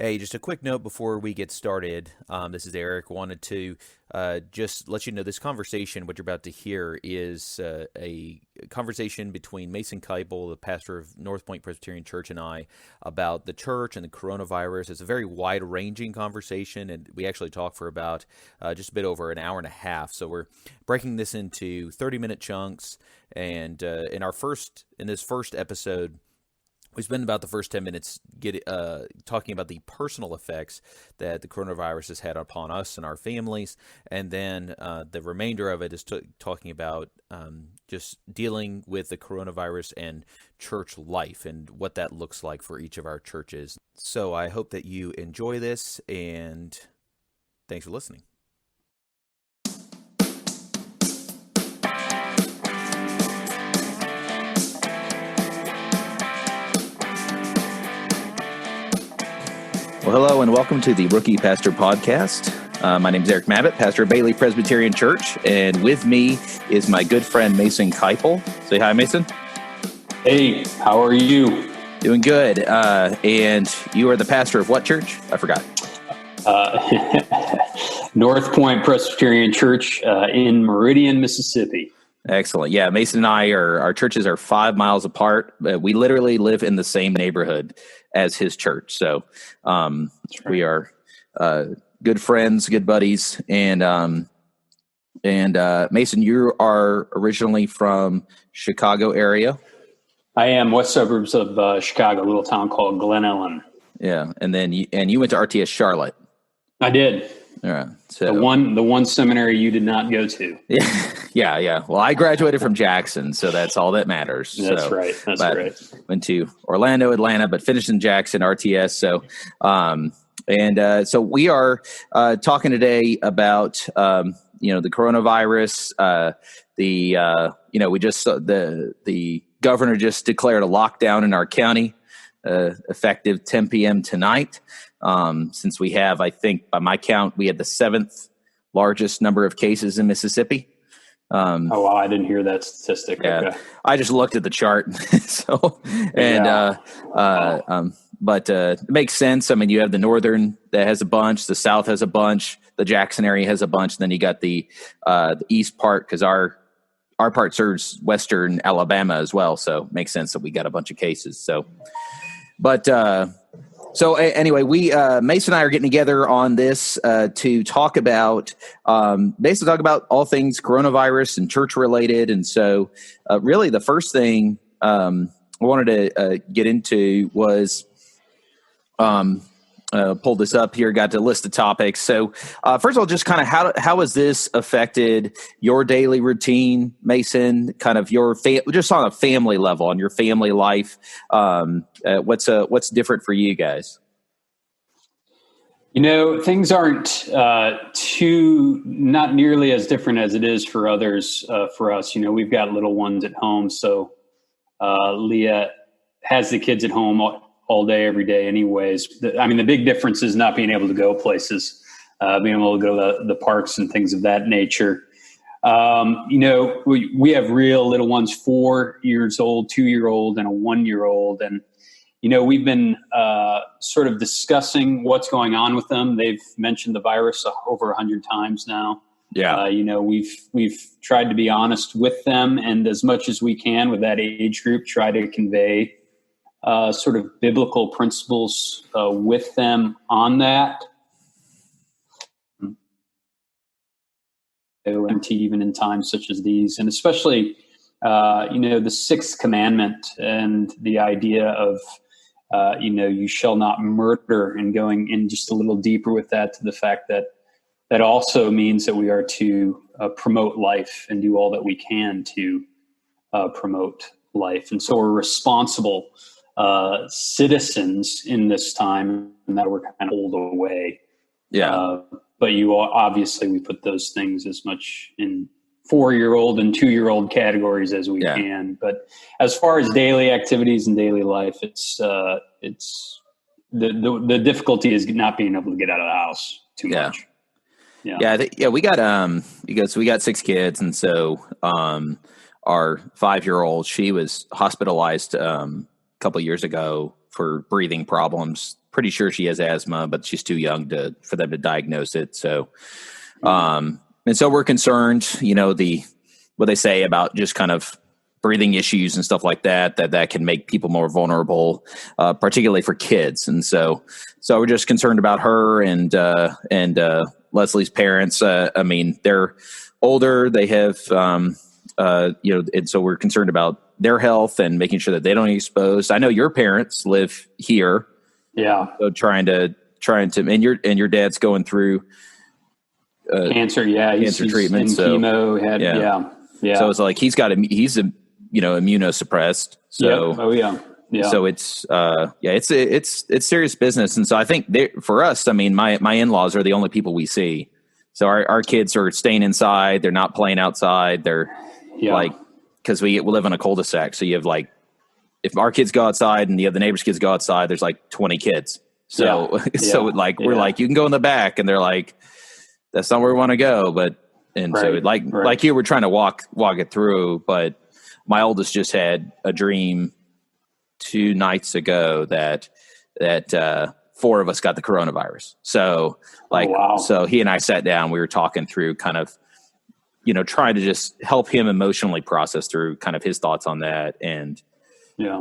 Hey, just a quick note before we get started. This is Eric. Wanted to just let you know this conversation, what you're about to hear, is a conversation between Mason Keipel, the pastor of North Point Presbyterian Church, and I about the church and the coronavirus. It's a very wide-ranging conversation, and we actually talk for about just a bit over an hour and a half. So we're breaking this into 30-minute chunks, and in this first episode, we spend about the first 10 minutes talking about the personal effects that the coronavirus has had upon us and our families. And then the remainder of it is talking about just dealing with the coronavirus and church life and what that looks like for each of our churches. So I hope that you enjoy this, and thanks for listening. Well, hello and welcome to the Rookie Pastor Podcast. My name is Eric Mabbitt, pastor of Bailey Presbyterian Church, and with me is my good friend Mason Keipel. Say hi, Mason. Hey, how are you? Doing good. And you are the pastor of what church? I forgot. North Point Presbyterian Church in Meridian, Mississippi. Excellent. Yeah, Mason and our churches are 5 miles apart. We literally live in the same neighborhood as his church. So we are good friends, good buddies. And Mason, you are originally from Chicago area. I am west suburbs of Chicago, a little town called Glen Ellen. Yeah, and then you went to RTS Charlotte. I did. All right. So the one seminary you did not go to. Yeah. Well, I graduated from Jackson, so that's all that matters. That's right. That's right. Went to Orlando, Atlanta, but finished in Jackson, RTS. So, so we are talking today about the coronavirus. We just saw the governor just declared a lockdown in our county, effective 10 p.m. tonight. Since we have, I think by my count, we had the 7th largest number of cases in Mississippi. Oh, wow. I didn't hear that statistic. Yeah, okay. I just looked at the chart. But it makes sense. I mean, you have the northern that has a bunch, the south has a bunch, the Jackson area has a bunch, and then you got the east part, because our part serves western Alabama as well. So it makes sense that we got a bunch of cases. So anyway, we Mason and I are getting together on this to talk about all things coronavirus and church related. And so really the first thing I wanted to get into was pulled this up here, got to list the topics. So first of all, just kind of how has this affected your daily routine, Mason? Kind of your just on a family level, on your family life. What's different for you guys? Things aren't not nearly as different as it is for others. For us, we've got little ones at home, so Leah has the kids at home all day, every day anyways. The big difference is not being able to go places, being able to go to the parks and things of that nature. We have real little ones, 4 years old, 2-year-old, and a 1-year-old. And, we've been sort of discussing what's going on with them. They've mentioned the virus over 100 times now. Yeah. We've tried to be honest with them, and as much as we can with that age group, try to convey sort of biblical principles with them on that. Even in times such as these, and especially, the 6th commandment and the idea of, you shall not murder, and going in just a little deeper with that, to the fact that also means that we are to promote life and do all that we can to promote life. And so we're responsible citizens in this time, and that we're kind of pulled away. Yeah. But obviously we put those things as much in 4-year-old and 2-year-old categories as we can. But as far as daily activities and daily life, it's the difficulty is not being able to get out of the house too much. We got 6 kids, and so our 5-year-old, she was hospitalized a couple of years ago for breathing problems. Pretty sure she has asthma, but she's too young for them to diagnose it. So, and so we're concerned, what they say about just kind of breathing issues and stuff like that can make people more vulnerable, particularly for kids. And so we're just concerned about her and Leslie's parents. I mean, they're older, they have, and so we're concerned about their health and making sure that they don't get exposed. I know your parents live here. Yeah. So trying to, and your dad's going through cancer. Yeah. Cancer treatment. Chemo. Yeah. So it's like, he's immunosuppressed. So, yep. Oh yeah. Yeah. So it's serious business. And so I think for us, I mean, my in-laws are the only people we see. So our kids are staying inside. They're not playing outside. They're because we live in a cul-de-sac. So you have if our kids go outside and the other neighbors' kids go outside, there's 20 kids. So, we're like, you can go in the back, and they're like, that's not where we want to go. So like you were trying to walk it through, but my oldest just had a dream 2 nights ago that 4 of us got the coronavirus. So so he and I sat down, we were talking through kind of, trying to just help him emotionally process through kind of his thoughts on that and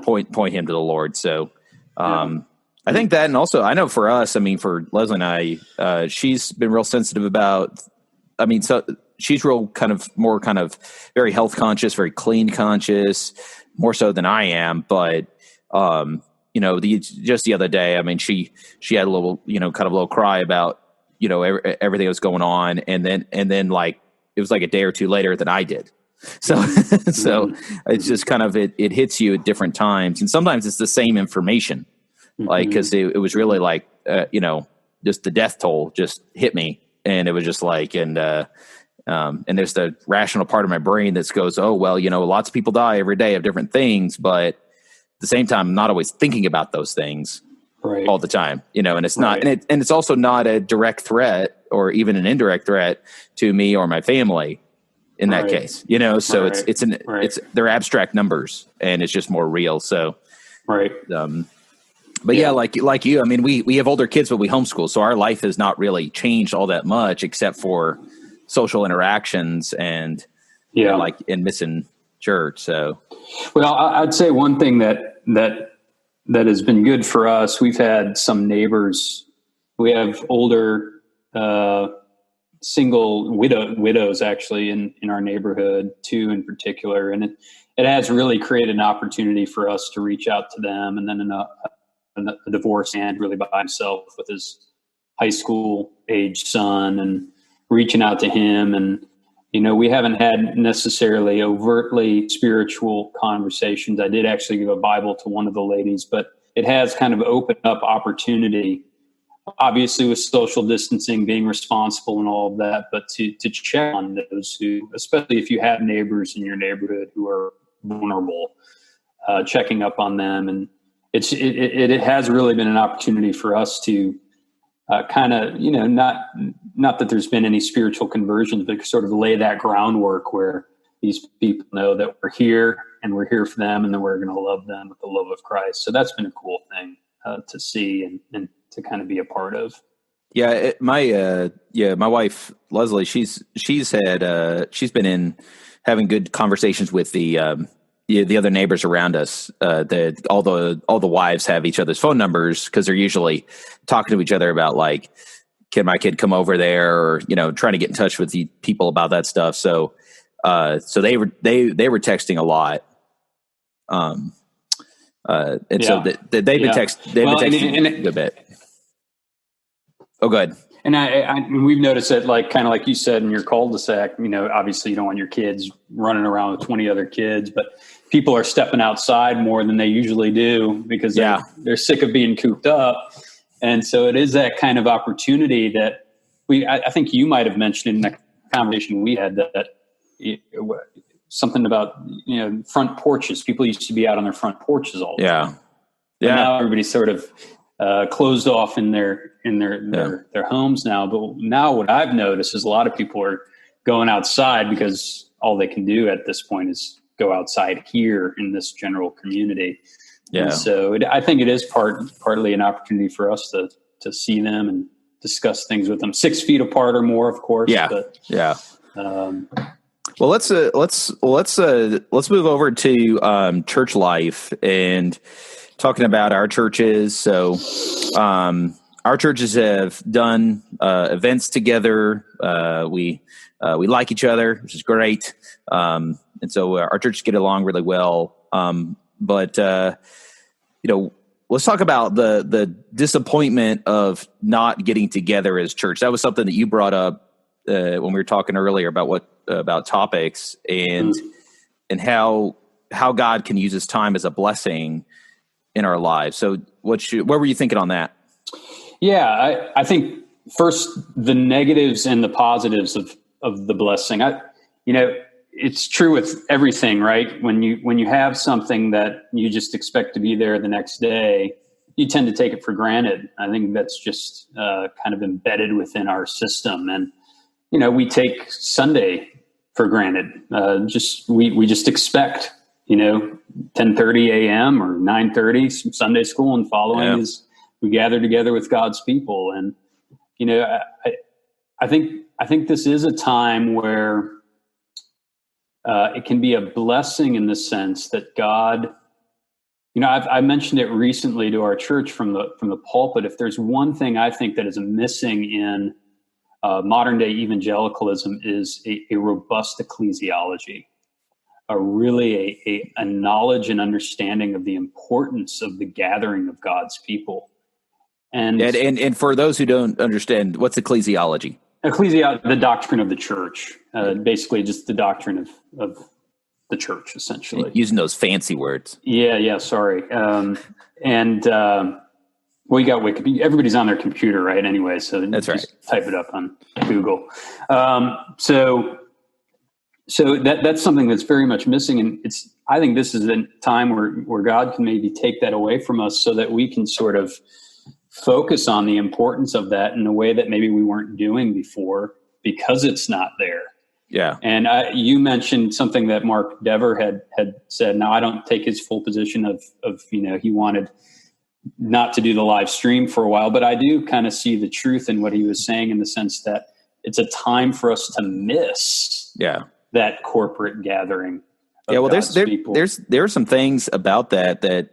point him to the Lord. So, I think that, and also I know for us, I mean, for Leslie and I, she's been real sensitive about, so she's real more very health conscious, very clean conscious, more so than I am. But, just the other day, I mean, she had a little, kind of a little cry about, everything that was going on. And then it was like a day or two later that I did. So, it's just kind of, it hits you at different times. And sometimes it's the same information, cause it was really just the death toll just hit me. And it was just and there's the rational part of my brain that goes, oh, well, lots of people die every day of different things, but at the same time, I'm not always thinking about those things all the time, and it's not, and it's also not a direct threat or even an indirect threat to me or my family in that case, so it's they're abstract numbers and it's just more real. So, but like you, I mean, we have older kids, but we homeschool. So our life has not really changed all that much except for social interactions and, and missing church. So, well, I'd say one thing that has been good for us. We've had some neighbors. We have older, single widows actually in our neighborhood, 2 in particular. And it has really created an opportunity for us to reach out to them. And then a divorced man really by himself with his high school age son, and reaching out to him. And, we haven't had necessarily overtly spiritual conversations. I did actually give a Bible to one of the ladies, but it has kind of opened up opportunity, obviously with social distancing, being responsible and all of that, but to check on those who, especially if you have neighbors in your neighborhood who are vulnerable, checking up on them. And it has really been an opportunity for us to kind of, not that there's been any spiritual conversions, but sort of lay that groundwork where these people know that we're here and we're here for them, and then we're going to love them with the love of Christ. So that's been a cool thing to see and to kind of be a part of. Yeah, my wife Leslie, she's been in having good conversations with the other neighbors around us. All the wives have each other's phone numbers because they're usually talking to each other about can my kid come over there, or trying to get in touch with the people about that stuff. So they were texting a lot. So they've been texting a bit. Oh, good. And we've noticed that, kind of like you said in your cul-de-sac, obviously you don't want your kids running around with 20 other kids, but people are stepping outside more than they usually do because they're sick of being cooped up. And so it is that kind of opportunity that I think you might have mentioned in the conversation we had that something about, front porches. People used to be out on their front porches all the time. Yeah. Now everybody's sort of closed off in their homes now. But now what I've noticed is a lot of people are going outside because all they can do at this point is go outside here in this general community. Yeah. And so I think it is partly an opportunity for us to see them and discuss things with them, 6 feet apart or more, of course. Yeah. But, yeah. Well, let's move over to church life and talking about our churches. So, our churches have done events together. We like each other, which is great, and so our churches get along really well. But let's talk about the disappointment of not getting together as church. That was something that you brought up when we were talking earlier about topics and how God can use His time as a blessing in our lives. So, what were you thinking on that? Yeah, I think first the negatives and the positives of the blessing. It's true with everything, right? When you have something that you just expect to be there the next day, you tend to take it for granted. I think that's just kind of embedded within our system, and we take Sunday for granted. We just expect 10:30 a.m. or 9:30 Sunday school, and following is we gather together with God's people. And I think this is a time where it can be a blessing in the sense that God, I mentioned it recently to our church from the pulpit. If there's one thing I think that is missing in modern day evangelicalism is a robust ecclesiology, a knowledge and understanding of the importance of the gathering of God's people. And for those who don't understand, what's ecclesiology? The doctrine of the church, basically just the doctrine of the church, essentially. Using those fancy words. Yeah. Sorry. You got Wikipedia. Everybody's on their computer, right? Anyway, so that's just right. Type it up on Google. So that's something that's very much missing, and I think this is a time where God can maybe take that away from us, so that we can sort of focus on the importance of that in a way that maybe we weren't doing before because it's not there. Yeah. And you mentioned something that Mark Dever had said. Now, I don't take his full position of he wanted not to do the live stream for a while, but I do kind of see the truth in what he was saying, in the sense that it's a time for us to miss that corporate gathering. Yeah. Well, there are some things about that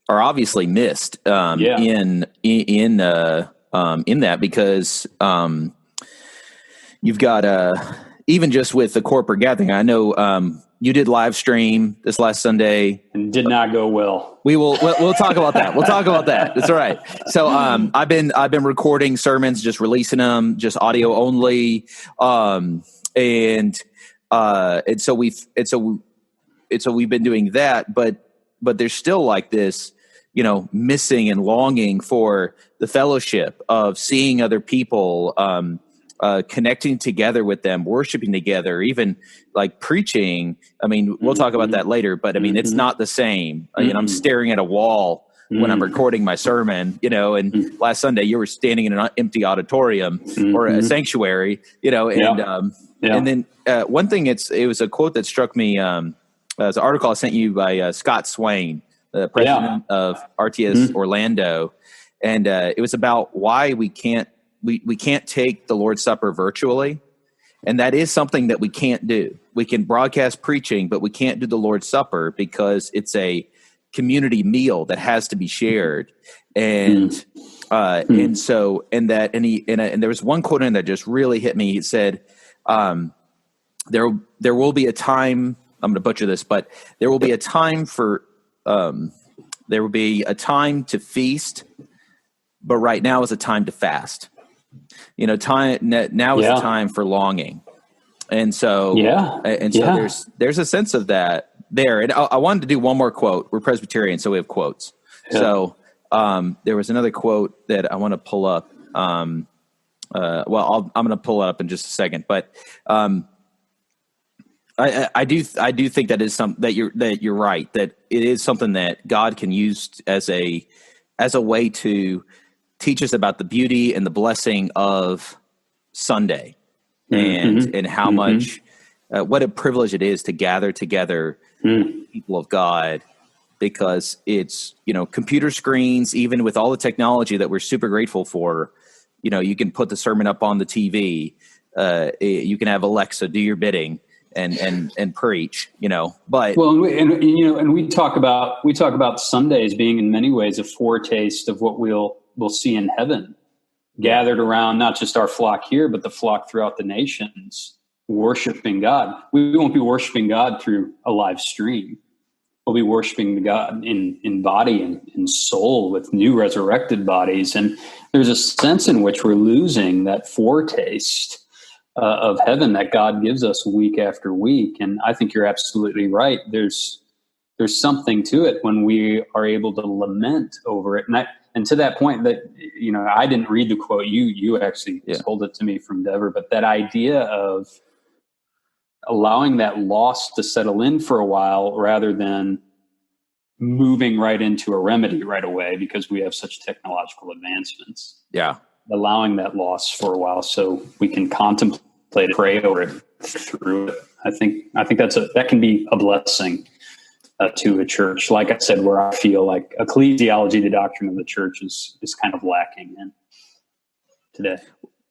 are obviously missed in that, because you've got even just with the corporate gathering. I know you did live stream this last Sunday and did not go well. We'll talk about that. We'll talk about that. That's all right. So I've been recording sermons, just releasing them, just audio only, and so we've been doing that, but there's still like this, missing and longing for the fellowship of seeing other people, connecting together with them, worshiping together, even like preaching. I mean, we'll talk about that later, but I mean, it's not the same. I'm staring at a wall when I'm recording my sermon, and last Sunday you were standing in an empty auditorium or a sanctuary, and then one thing, it was a quote that struck me. It's an article I sent you by Scott Swain, the president of RTS Orlando. And it was about why we can't take the Lord's Supper virtually. And that is something that we can't do. We can broadcast preaching, but we can't do the Lord's Supper because it's a community meal that has to be shared. And there was one quote in that just really hit me. He said, there will be a time, I'm going to butcher this, but there will be a time to feast, but right now is a time to fast. Now is the time for longing. And so, there's a sense of that there. And I wanted to do one more quote. We're Presbyterian, so we have quotes. Yeah. So there was another quote that I want to pull up. I'm going to pull it up in just a second, but I do think that is that you're right, that it is something that God can use as a way to teach us about the beauty and the blessing of Sunday, and how much what a privilege it is to gather together people of God because it's, computer screens, even with all the technology that we're super grateful for, you can put the sermon up on the TV. You can have Alexa do your bidding and preach, but and we talk about Sundays being in many ways a foretaste of what we'll see in heaven, gathered around not just our flock here, but the flock throughout the nations, worshiping God. We won't be worshiping God through a live stream. We'll be worshiping God in body and in soul with new resurrected bodies. And there's a sense in which we're losing that foretaste of heaven that God gives us week after week. And I think you're absolutely right. There's something to it when we are able to lament over it. And to that point that, I didn't read the quote, you actually told it to me from Dever, but that idea of allowing that loss to settle in for a while rather than moving right into a remedy right away because we have such technological advancements. Yeah. Allowing that loss for a while so we can contemplate it, pray over it, through it. I think that can be a blessing to a church. Like I said, where I feel like ecclesiology, the doctrine of the church, is kind of lacking in today.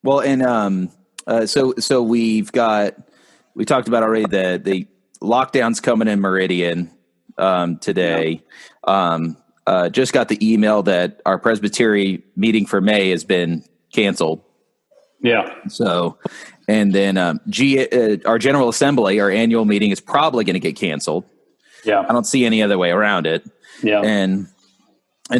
Well, and so we talked about already the lockdowns coming in Meridian today. Yeah. Just got the email that our Presbytery meeting for May has been canceled. Yeah. So, and then our General Assembly, our annual meeting, is probably going to get canceled. Yeah. I don't see any other way around it. Yeah. And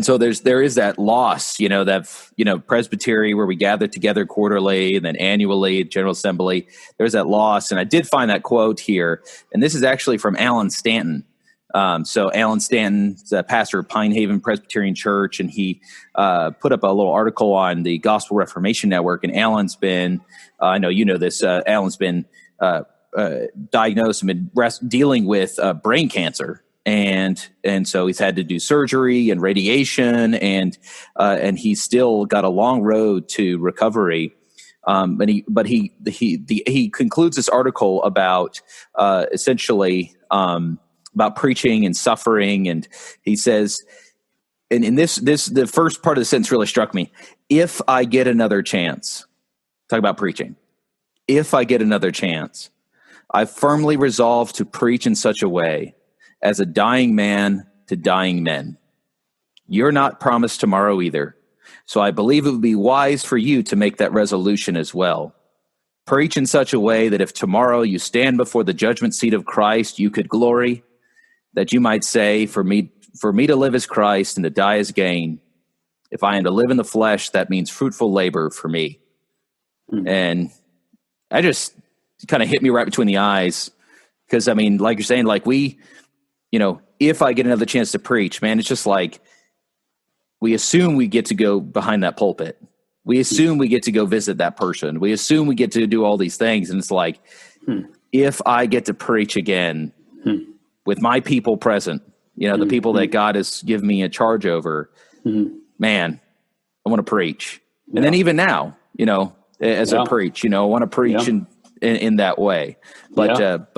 so there is that loss, that Presbytery where we gather together quarterly and then annually, General Assembly. There's that loss, and I did find that quote here, and this is actually from Alan Stanton. So Alan Stanton's a pastor of Pine Haven Presbyterian Church, and he put up a little article on the Gospel Reformation Network. And Alan's been, I know you know this, Alan's been diagnosed and been dealing with brain cancer. And so he's had to do surgery and radiation, and he's still got a long road to recovery. But he concludes this article about essentially about preaching and suffering, and he says, and in this the first part of the sentence really struck me. If I get another chance, talk about preaching. If I get another chance, I firmly resolve to preach in such a way as a dying man to dying men. You're not promised tomorrow either, so I believe it would be wise for you to make that resolution as well. Preach in such a way that if tomorrow you stand before the judgment seat of Christ, you could glory, that you might say, for me to live is Christ and to die is gain. If I am to live in the flesh, that means fruitful labor for me. Mm-hmm. And I just kind of hit me right between the eyes, because I mean, like you're saying, like if I get another chance to preach, man, it's just like we assume we get to go behind that pulpit. We assume we get to go visit that person. We assume we get to do all these things. And it's like, if I get to preach again with my people present, the people that God has given me a charge over, man, I want to preach. Yeah. And then even now, as I preach, I want to preach in that way. But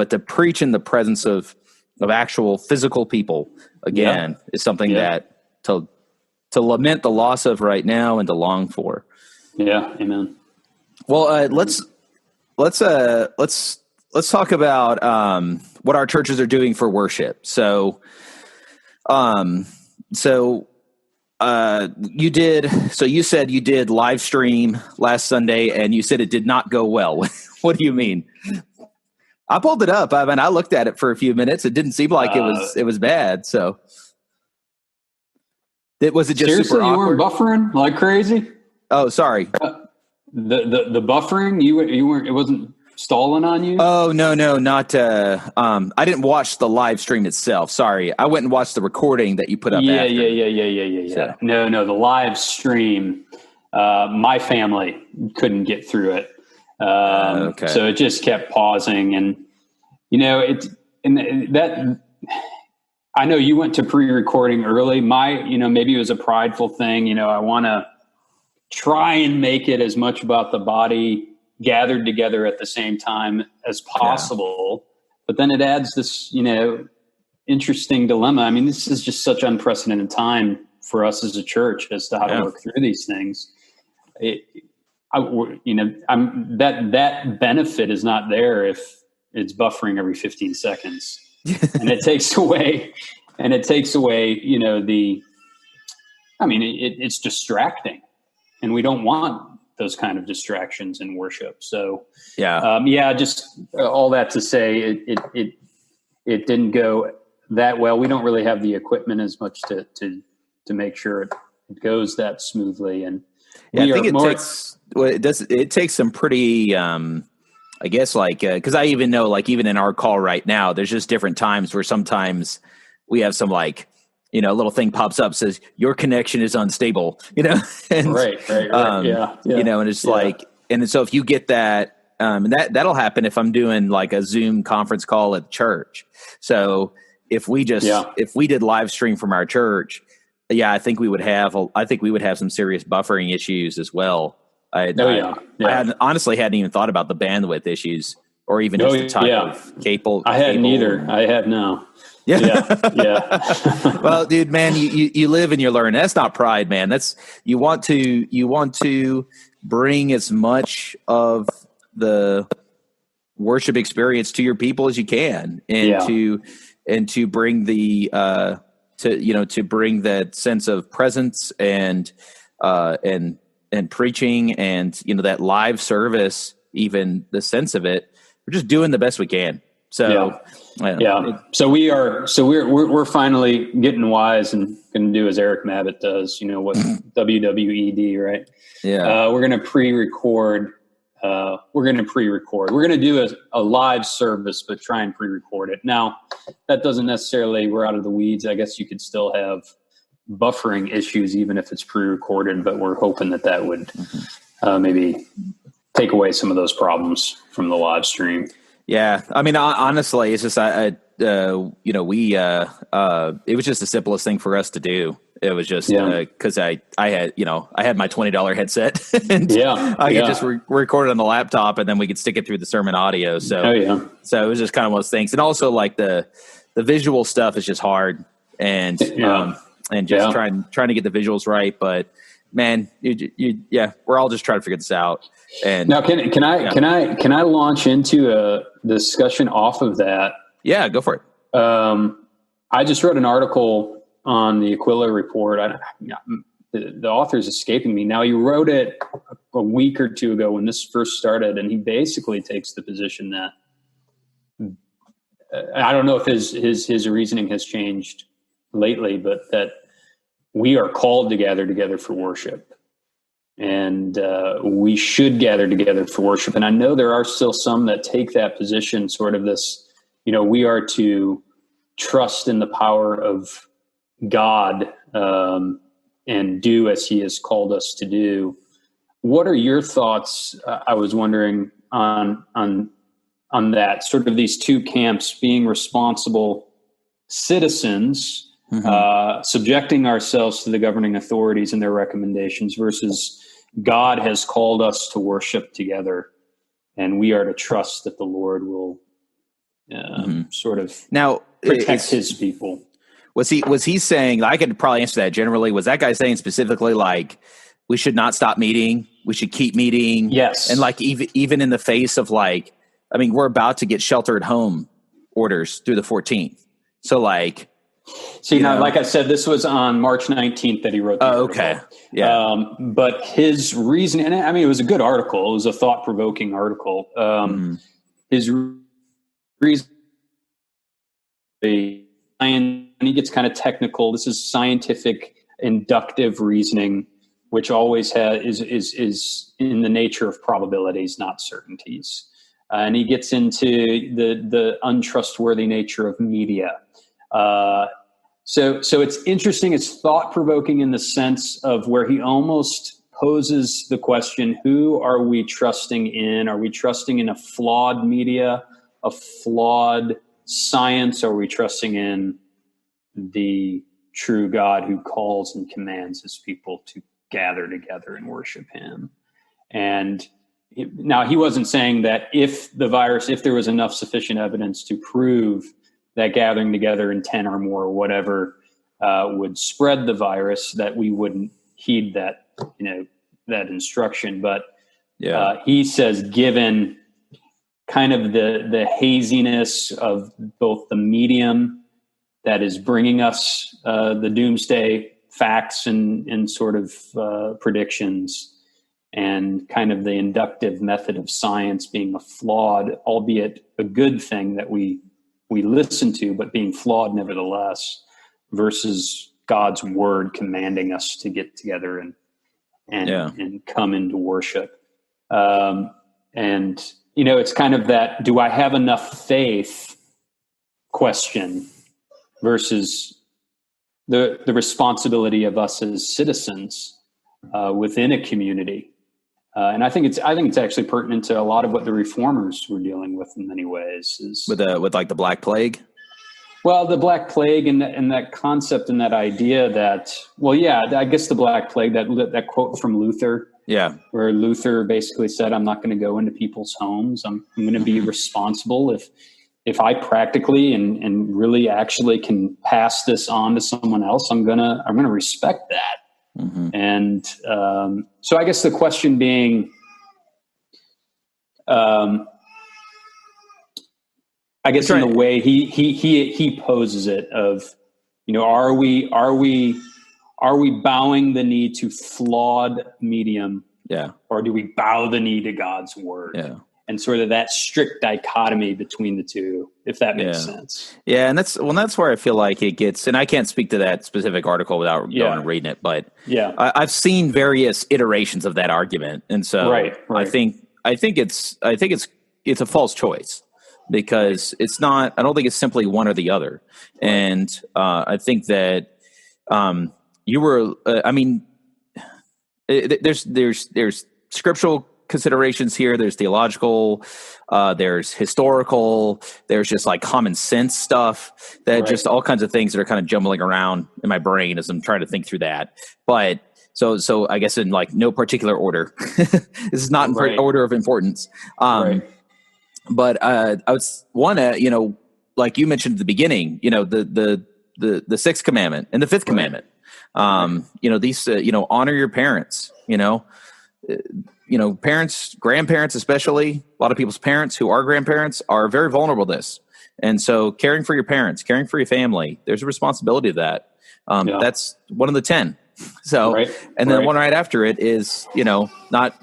to preach in the presence of actual physical people, again, is something that to lament the loss of right now and to long for. Yeah. Amen. Well, let's talk about what our churches are doing for worship. So you said you did live stream last Sunday, and you said it did not go well. What do you mean? I pulled it up. I mean, I looked at it for a few minutes. It didn't seem like it was bad. So was it just seriously, super awkward? You weren't buffering like crazy? Oh, sorry. The buffering, you weren't. It wasn't stalling on you? Oh, no, not. I didn't watch the live stream itself. Sorry, I went and watched the recording that you put up. Yeah. So. No, the live stream. My family couldn't get through it, okay. So it just kept pausing, and I know you went to pre-recording early. Maybe it was a prideful thing. I want to try and make it as much about the body gathered together at the same time as possible. Yeah. But then it adds this, interesting dilemma. I mean, this is just such unprecedented time for us as a church as to how to work through these things. That benefit is not there if it's buffering every 15 seconds, and it takes away, it's distracting, and we don't want those kind of distractions in worship. So, just all that to say, it didn't go that well. We don't really have the equipment as much to make sure it goes that smoothly. And I think it takes some pretty, I guess, because I even know, even in our call right now, there's just different times where sometimes we have some a little thing pops up, says your connection is unstable, and, right. Yeah. And it's and so if you get that, and that'll happen if I'm doing a Zoom conference call at church. So if we did live stream from our church, I think we would have some serious buffering issues as well. I honestly hadn't even thought about the bandwidth issues or even just the type of cable. I hadn't either. I have now. Yeah. Well, dude, man, you live and you learn. That's not pride, man. That's you want to bring as much of the worship experience to your people as you can, and to bring the to bring that sense of presence and preaching and that live service, even the sense of it. We're just doing the best we can. So So we're finally getting wise and going to do as Eric Mabbott does. What WWED, right? Yeah. We're going to pre-record. We're going to do a live service, but try and pre-record it. Now, that doesn't necessarily, we're out of the weeds. I guess you could still have buffering issues even if it's pre-recorded, but we're hoping that would maybe take away some of those problems from the live stream. Yeah. I mean, honestly, it's just, it was just the simplest thing for us to do. It was just because I had my $20 headset and I could just record it on the laptop and then we could stick it through the sermon audio. So, so it was just kind of one of those things. And also the visual stuff is just hard and just trying to get the visuals right. But man, we're all just trying to figure this out. And now can I launch into a discussion off of that? Yeah, go for it. I just wrote an article on the Aquila report. The author's escaping me now. You wrote it a week or two ago when this first started, and he basically takes the position that I don't know if his reasoning has changed lately, but that we are called to gather together for worship, and we should gather together for worship. And I know there are still some that take that position, sort of this, we are to trust in the power of God and do as he has called us to do. What are your thoughts? I was wondering on that, sort of these two camps, being responsible citizens, subjecting ourselves to the governing authorities and their recommendations, versus God has called us to worship together and we are to trust that the Lord will sort of now protect his people. Was he saying, I could probably answer that generally, was that guy saying specifically we should not stop meeting, we should keep meeting? Yes. And even in the face of we're about to get shelter at home orders through the 14th. So now, like I said, this was on March 19th that he wrote the article. Okay. Yeah. But his reason, and I mean, it was a good article. It was a thought-provoking article. His reason, and he gets kind of technical. This is scientific inductive reasoning, which always is in the nature of probabilities, not certainties. And he gets into the untrustworthy nature of media. So it's interesting. It's thought-provoking in the sense of where he almost poses the question, who are we trusting in? Are we trusting in a flawed media, a flawed science? Are we trusting in the true God who calls and commands his people to gather together and worship him? And now he wasn't saying that if there was enough sufficient evidence to prove that gathering together in 10 or more or whatever would spread the virus, that we wouldn't heed that, that instruction. But he says, given kind of the haziness of both the medium that is bringing us the doomsday facts and sort of predictions, and kind of the inductive method of science being a flawed, albeit a good thing that we listen to, but being flawed nevertheless, versus God's word commanding us to get together and come into worship. And, it's kind of that, do I have enough faith question versus the responsibility of us as citizens within a community. And I think it's actually pertinent to a lot of what the reformers were dealing with in many ways. Is with like the Black Plague. Well, the Black Plague and that concept and that idea that, I guess the Black Plague, that quote from Luther, where Luther basically said, "I'm not going to go into people's homes. I'm going to be responsible if I practically and really actually can pass this on to someone else. I'm gonna respect that." Mm-hmm. And so I guess the question being, I guess in the way he poses it, of, are we bowing the knee to flawed medium, or do we bow the knee to God's word? And sort of that strict dichotomy between the two, if that makes sense. Yeah, and that's where I feel like it gets, and I can't speak to that specific article without going and reading it, but I've seen various iterations of that argument, and so I think it's a false choice, because it's not. I don't think it's simply one or the other, and I think that you were. There's scriptural considerations here. There's theological, there's historical, there's just like common sense stuff, that just all kinds of things that are kind of jumbling around in my brain as I'm trying to think through that. But so I guess in like no particular order, this is not in order of importance. But I want to, like you mentioned at the beginning, the sixth commandment and the fifth commandment, these, honor your parents, parents, grandparents, especially a lot of people's parents who are grandparents are very vulnerable to this. And so caring for your parents, caring for your family, there's a responsibility to that. That's one of the 10. So, and then one right after it is, not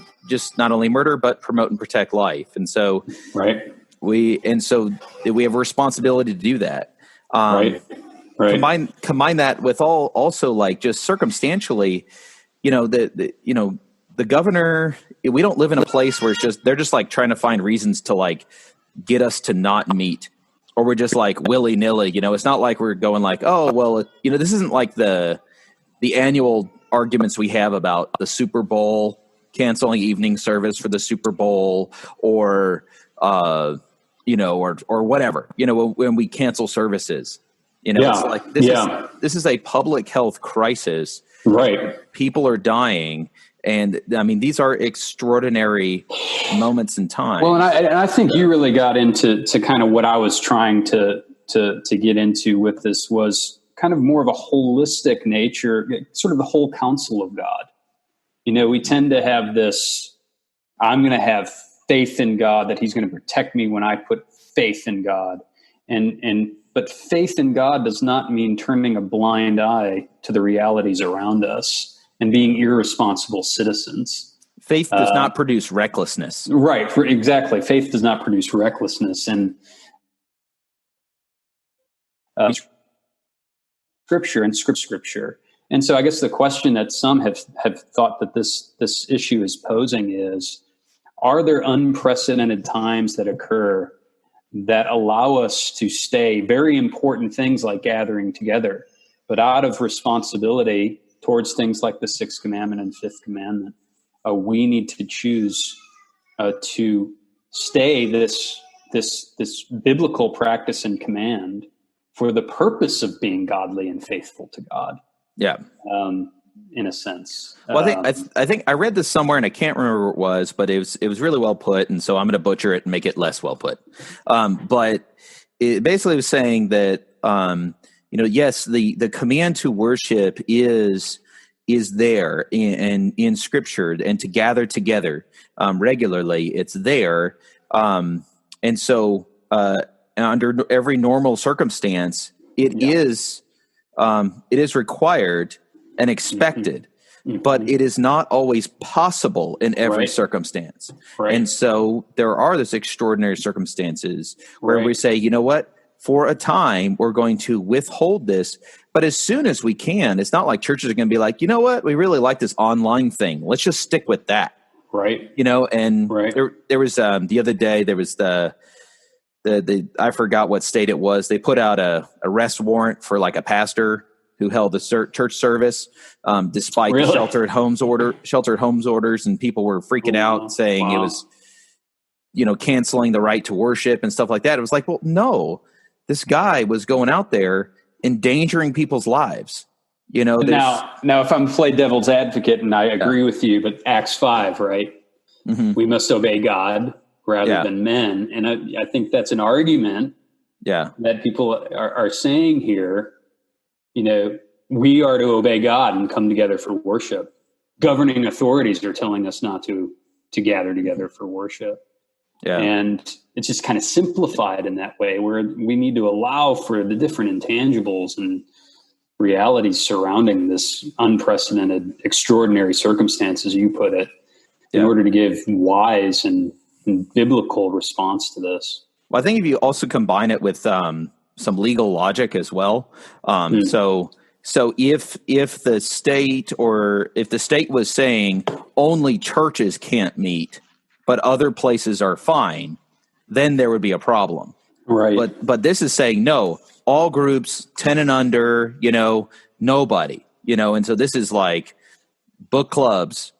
only murder, but promote and protect life. And so, we have a responsibility to do that. Combine that with also like just circumstantially, the governor, we don't live in a place where they're just like trying to find reasons to like get us to not meet, or we're just like willy nilly, it's not like we're going like, oh, well, this isn't like the annual arguments we have about the Super Bowl, canceling evening service for the Super Bowl, or, or whatever, when we cancel services, it's like, this is a public health crisis. People are dying. And I mean, these are extraordinary moments in time. Well, and I think you really got into kind of what I was trying to get into with this, was kind of more of a holistic nature, sort of the whole counsel of God. We tend to have this, I'm going to have faith in God that he's going to protect me when I put faith in God. But faith in God does not mean turning a blind eye to the realities around us and being irresponsible citizens. Faith does not produce recklessness. Right, exactly. Faith does not produce recklessness. And scripture. And so I guess the question that some have thought that this issue is posing is, are there unprecedented times that occur that allow us to stay very important things like gathering together, but out of responsibility towards things like the sixth commandment and fifth commandment, we need to choose to stay this biblical practice and command for the purpose of being godly and faithful to God. In a sense. Well, I think I read this somewhere, and I can't remember where it was, but it was really well put, and so I'm going to butcher it and make it less well put. But it basically was saying that, yes, the command to worship is there in Scripture, and to gather together regularly. It's there, and so under every normal circumstance, it is required and expected. But it is not always possible in every circumstance. Right. And so there are those extraordinary circumstances where we say, you know what, for a time, we're going to withhold this. But as soon as we can, it's not like churches are going to be like, you know what, we really like this online thing. Let's just stick with that. Right. And there was the other day, there was the I forgot what state it was. They put out a arrest warrant for like a pastor who held a church service, despite the shelter at homes orders, and people were freaking out, saying it was, canceling the right to worship and stuff like that. It was like, well, no, this guy was going out there endangering people's lives. Now, if I'm play devil's advocate, and I agree with you, but Acts 5, right? Mm-hmm. We must obey God rather than men, and I think that's an argument. That people are saying here. We are to obey God and come together for worship. Governing authorities are telling us not to gather together for worship. And it's just kind of simplified in that way, where we need to allow for the different intangibles and realities surrounding this unprecedented, extraordinary circumstances, you put it, in order to give wise and biblical response to this. Well, I think if you also combine it with some legal logic as well. So if the state was saying only churches can't meet, but other places are fine, then there would be a problem. Right. But this is saying no, all groups 10 and under, nobody, and so this is like book clubs,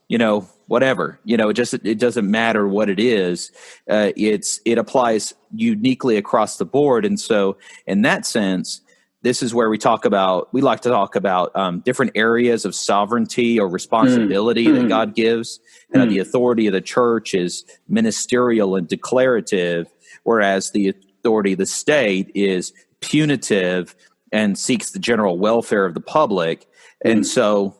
whatever, it doesn't matter what it is. It applies uniquely across the board. And so in that sense, this is where we like to talk about different areas of sovereignty or responsibility that God gives. The authority of the church is ministerial and declarative, whereas the authority of the state is punitive and seeks the general welfare of the public. And so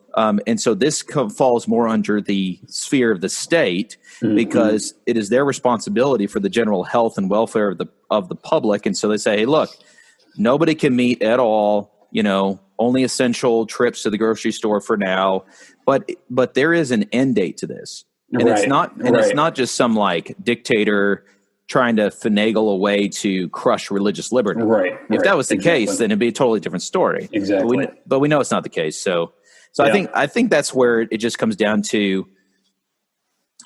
this falls more under the sphere of the state, because it is their responsibility for the general health and welfare of the public. And so they say, hey, look, nobody can meet at all, only essential trips to the grocery store for now. But there is an end date to this. And it's not just some like dictator trying to finagle a way to crush religious liberty. If that was the case, then it'd be a totally different story. Exactly. But we know it's not the case. So I think that's where it just comes down to,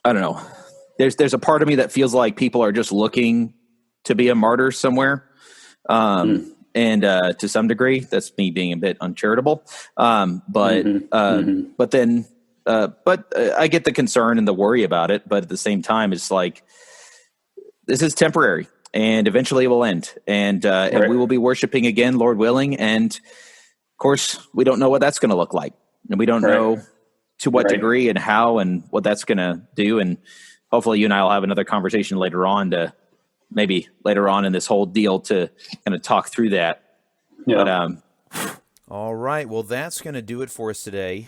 I don't know. There's a part of me that feels like people are just looking to be a martyr somewhere. And to some degree, that's me being a bit uncharitable. But I get the concern and the worry about it. But at the same time, it's like, this is temporary, and eventually it will end. And we will be worshiping again, Lord willing. And of course, we don't know what that's going to look like. And we don't know to what degree and how and what that's going to do. And hopefully you and I will have another conversation later on in this whole deal to kind of talk through that. But all right. Well, that's going to do it for us today.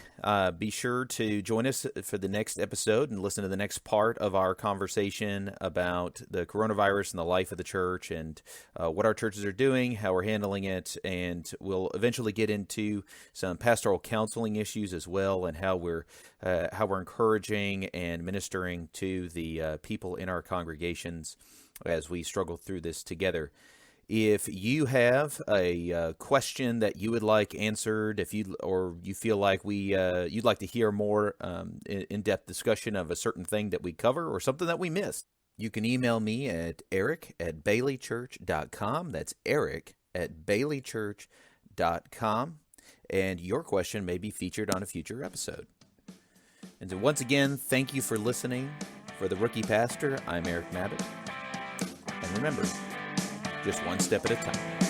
Be sure to join us for the next episode and listen to the next part of our conversation about the coronavirus and the life of the church, and what our churches are doing, how we're handling it. And we'll eventually get into some pastoral counseling issues as well, and how we're encouraging and ministering to the people in our congregations as we struggle through this together. If you have a question that you would like answered, or you feel like you'd like to hear more in-depth discussion of a certain thing that we cover or something that we missed, you can email me at eric@baileychurch.com. That's eric@baileychurch.com, and your question may be featured on a future episode. And so once again, thank you for listening. For the Rookie Pastor, I'm Eric Mabbitt. And remember, just one step at a time.